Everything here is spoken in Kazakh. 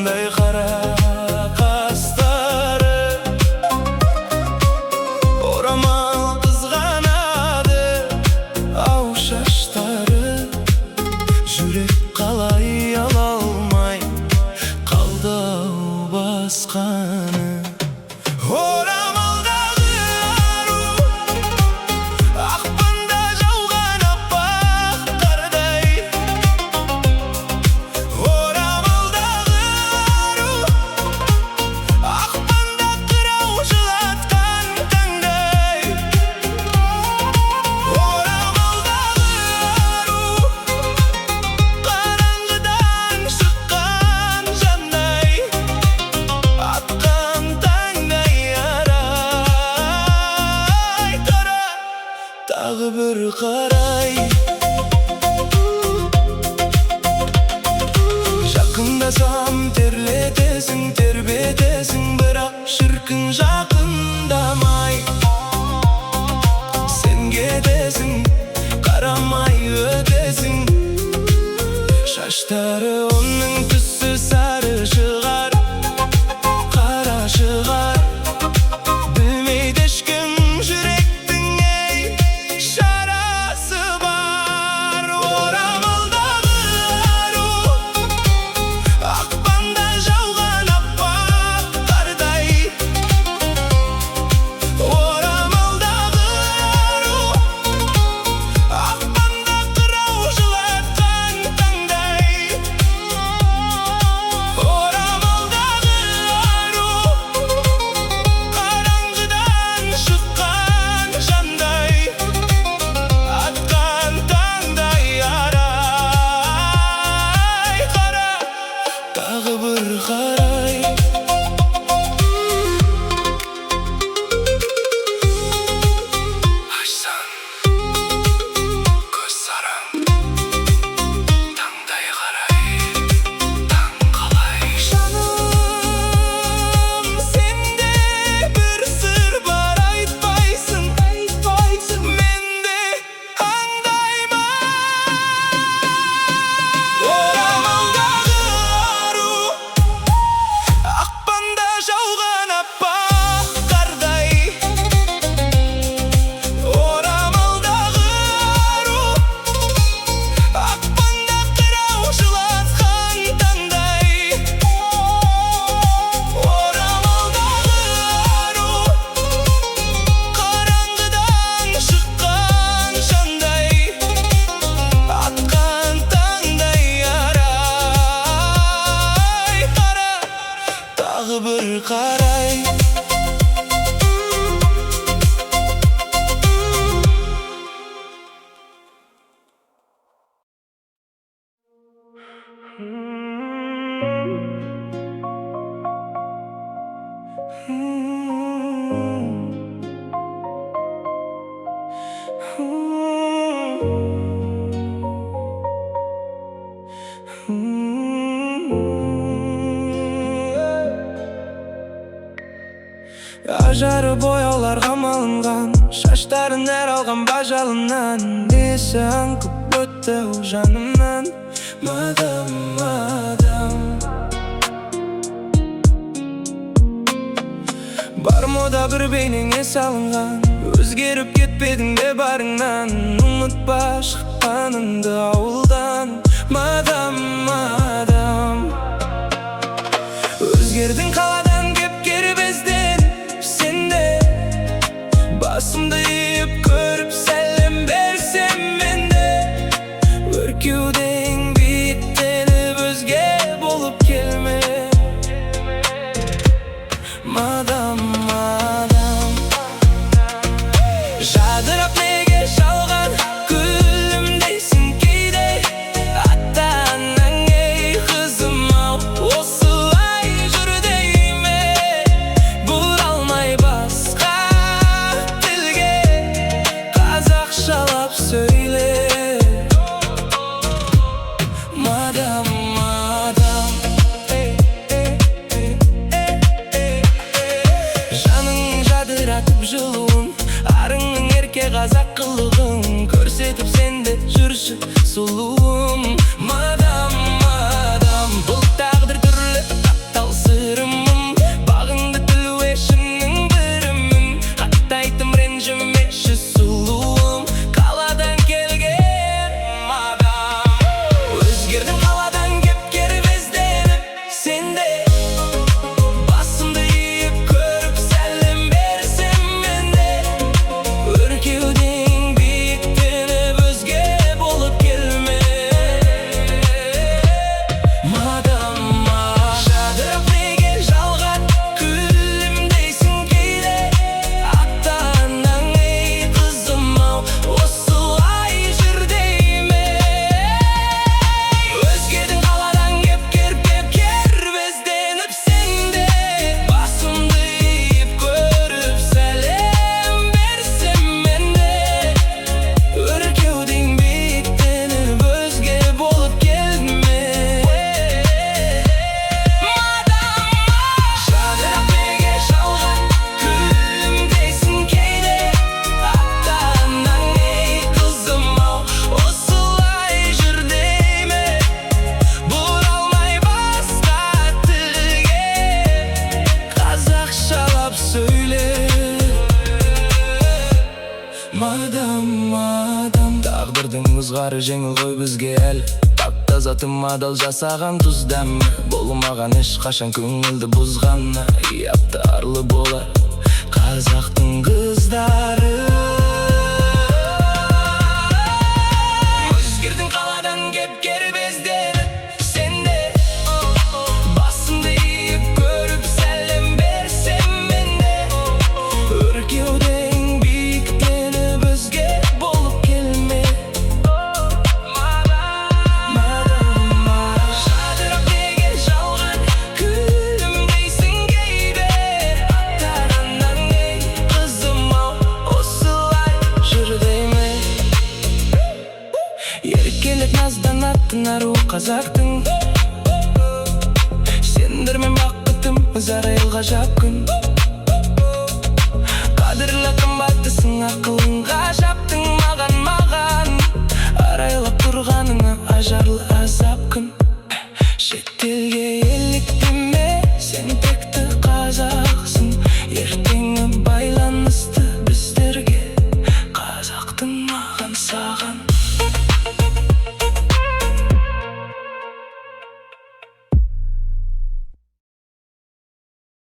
Qanday qara qastары, oramal qizg'anadi ау шаштары. Жүрек қалай алалмай қалды ау басқаны. Орамалдағы ару, ақпанда жауған аппақ қардай. Орамалдағы ару, ақпанда қырау жылатқан таңдай. Орамалдағы ару, қараңғыдан шыққан жандай. Атқан таңдай арай, қара, тағы бір қарай. Жақындасам терлетесің, тербетесің, бірақ шіркін жақындамай. Сен кетесің, қарамай өтесің. Шаштары оның түсі сары шығар, қара шығар. Білмейді ешкім жүректің ей шарасы бар. Орамалдағы ару, ақпанда жауған аппақ қардай. Орамалдағы ару, ақпанда қырау жылатқан таңдай. Орамалдағы ару, қараңғыдан шыққан жандай. Атқан таңдай арай, қара, тағы бір қарай. Ашсаң көз сараң, таңдай қарай, таң қалай. Жаным, сенде бір сыр бар, айтпайсың. Менде аңдаймын. Орамалдағы ару, ақпанда жауған аппақ қардай. Орамалдағы ару, ақпанда қырау жылатқан таңдай. Орамалдағы ару, қараңғыдан шыққан жандай. Атқан таңдай арай, қара, тағы бір қарай. Ажары бояуларға малынған, шаштарын әр алған бажалынан. Десең көп өтті ол жанымнан. Мадам, мадам, бар мода бір бейнеңе салынған. Өзгеріп кетпедің бе барыңнан. Ұмытпа шыққаныңды ауылдан. Мадам, мадам, өзгердің қаладан кеп кербезден. Сенде басымды иіп көріп сәлем берсем менде. Өркеуден биіктеніп өзге болып келме. Мадам, мадам, жадырап неге жалған гүлім дейсің кейде. бары жеңіл ғой бізге әлі. Таптаза тым адал жасаған тұз дәмі, болмаған ешқашан көңілді бұзғаны. Яптарлы болар қазақтың қыздары. Өзгердің қаладан кеп кербезденіп, сенде басымды иіп көріп сәлем берсем менде. Өркеуден биіктеніп өзге болып келме. Жадырап неге жалған күлімдейсің кейде. Аттағаннан ей қызым-ау, осылай жүр дейме. Еркелік назданатын ару қазақтың, сендірмен бақытым ұзар ел ғажап күн. Қадірлі қымбаттысың, ақылың ғажаптың маған. Арайлап тұрғаныңа ажарлы азап күн. Шетелге еліктеме, сен текті қазақсың. Ертеңі байланысты біздерге, қазақтың маған саған.